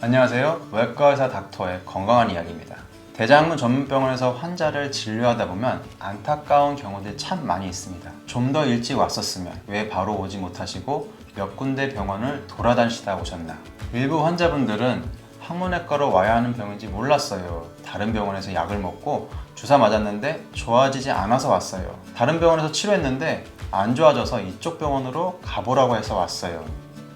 안녕하세요. 외과의사 닥터의 건강한 이야기입니다. 대장암 전문병원에서 환자를 진료하다 보면 안타까운 경우들이 참 많이 있습니다. 좀 더 일찍 왔었으면 왜 바로 오지 못하시고 몇 군데 병원을 돌아다니시다 오셨나. 일부 환자분들은 항문외과로 와야 하는 병인지 몰랐어요. 다른 병원에서 약을 먹고 주사 맞았는데 좋아지지 않아서 왔어요. 다른 병원에서 치료했는데 안 좋아져서 이쪽 병원으로 가보라고 해서 왔어요.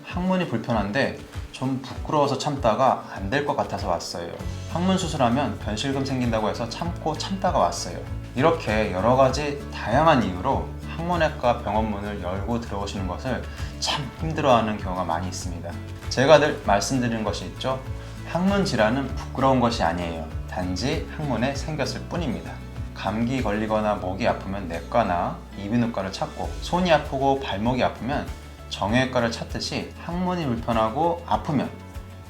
항문이 불편한데 좀 부끄러워서 참다가 안 될 것 같아서 왔어요. 항문 수술하면 변실금 생긴다고 해서 참다가 왔어요. 이렇게 여러 가지 다양한 이유로 항문외과 병원 문을 열고 들어오시는 것을 참 힘들어하는 경우가 많이 있습니다. 제가 늘 말씀드리는 것이 있죠. 항문 질환은 부끄러운 것이 아니에요. 단지 항문에 생겼을 뿐입니다. 감기 걸리거나 목이 아프면 내과나 이비인후과를 찾고, 손이 아프고 발목이 아프면 정형외과를 찾듯이 항문이 불편하고 아프면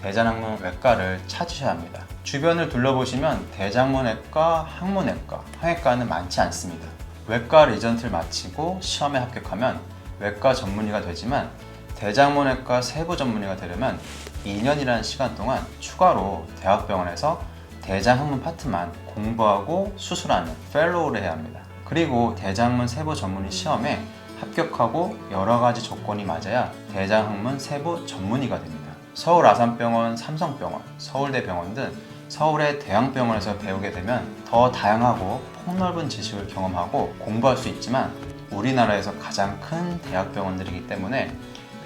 대장항문외과를 찾으셔야 합니다. 주변을 둘러보시면 대장문외과, 항문외과, 항외과는 많지 않습니다. 외과 리전트를 마치고 시험에 합격하면 외과 전문의가 되지만 대장문외과 세부 전문의가 되려면 2년이라는 시간 동안 추가로 대학병원에서 대장항문 파트만 공부하고 수술하는 펠로우를 해야 합니다. 그리고 대장항문 세부 전문의 시험에 합격하고 여러 가지 조건이 맞아야 대장항문 세부 전문의가 됩니다. 서울 아산병원, 삼성병원, 서울대병원 등 서울의 대형병원에서 배우게 되면 더 다양하고 폭넓은 지식을 경험하고 공부할 수 있지만 우리나라에서 가장 큰 대학병원들이기 때문에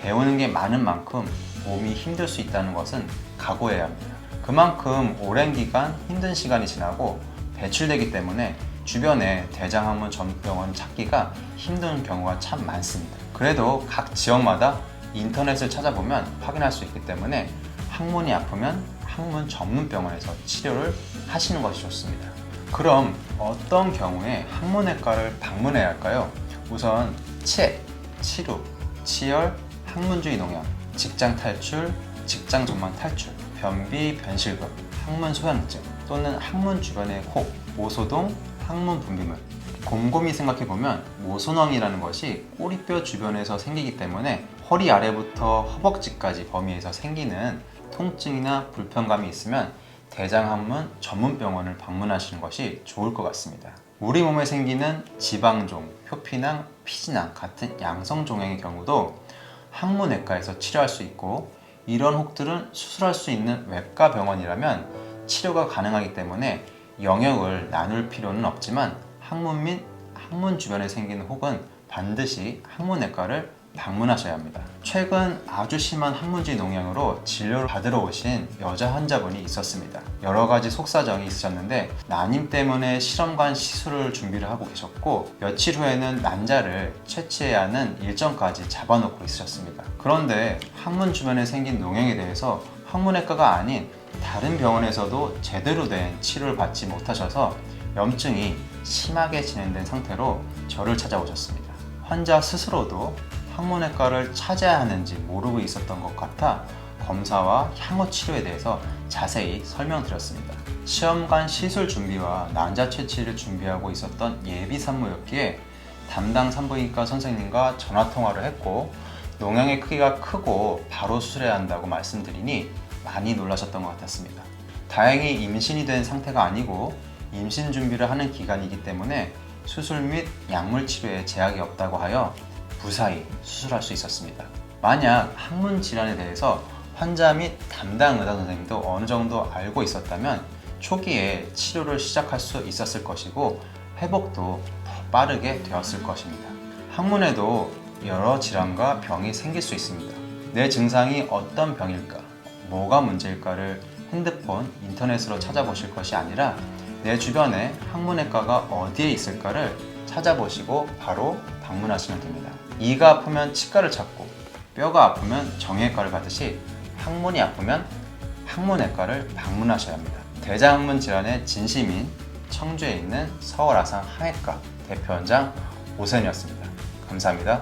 배우는 게 많은 만큼 몸이 힘들 수 있다는 것은 각오해야 합니다. 그만큼 오랜 기간 힘든 시간이 지나고 배출되기 때문에 주변에 대장항문 전문병원 찾기가 힘든 경우가 참 많습니다. 그래도 각 지역마다 인터넷을 찾아보면 확인할 수 있기 때문에 항문이 아프면 항문 전문병원에서 치료를 하시는 것이 좋습니다. 그럼 어떤 경우에 항문외과를 방문해야 할까요? 우선 치액, 치루, 치열, 항문주의 농양, 직장 탈출, 직장 전망 탈출, 변비, 변실금, 항문 소양증 또는 항문 주변의 혹, 모소동, 항문 분비물. 곰곰이 생각해보면 모소낭이라는 것이 꼬리뼈 주변에서 생기기 때문에 허리 아래부터 허벅지까지 범위에서 생기는 통증이나 불편감이 있으면 대장항문 전문병원을 방문하시는 것이 좋을 것 같습니다. 우리 몸에 생기는 지방종, 표피낭, 피지낭 같은 양성종양의 경우도 항문외과에서 치료할 수 있고, 이런 혹들은 수술할 수 있는 외과 병원이라면 치료가 가능하기 때문에 영역을 나눌 필요는 없지만 항문 및 항문 주변에 생기는 혹은 반드시 항문외과를 방문하셔야 합니다. 최근 아주 심한 항문주의 농양으로 진료를 받으러 오신 여자 환자분이 있었습니다. 여러 가지 속사정이 있으셨는데 난임 때문에 실험관 시술을 준비를 하고 계셨고, 며칠 후에는 난자를 채취해야 하는 일정까지 잡아놓고 있으셨습니다. 그런데 항문 주변에 생긴 농양에 대해서 항문외과가 아닌 다른 병원에서도 제대로 된 치료를 받지 못하셔서 염증이 심하게 진행된 상태로 저를 찾아오셨습니다. 환자 스스로도 항문외과를 찾아야 하는지 모르고 있었던 것 같아 검사와 향후 치료에 대해서 자세히 설명드렸습니다. 시험관 시술 준비와 난자 채취를 준비하고 있었던 예비 산모였기에 담당 산부인과 선생님과 전화통화를 했고, 농양의 크기가 크고 바로 수술해야 한다고 말씀드리니 많이 놀라셨던 것 같았습니다. 다행히 임신이 된 상태가 아니고 임신 준비를 하는 기간이기 때문에 수술 및 약물 치료에 제약이 없다고 하여 무사히 수술할 수 있었습니다. 만약 항문 질환에 대해서 환자 및 담당 의사 선생님도 어느 정도 알고 있었다면 초기에 치료를 시작할 수 있었을 것이고 회복도 더 빠르게 되었을 것입니다. 항문에도 여러 질환과 병이 생길 수 있습니다. 내 증상이 어떤 병일까, 뭐가 문제일까를 핸드폰, 인터넷으로 찾아보실 것이 아니라 내 주변에 항문외과가 어디에 있을까를 찾아보시고 바로 방문하시면 됩니다. 이가 아프면 치과를 찾고, 뼈가 아프면 정형외과를 가듯이 항문이 아프면 항문외과를 방문하셔야 합니다. 대장항문 질환의 진심인 청주에 있는 서울 아산 항해과 대표원장 오세현이었습니다. 감사합니다.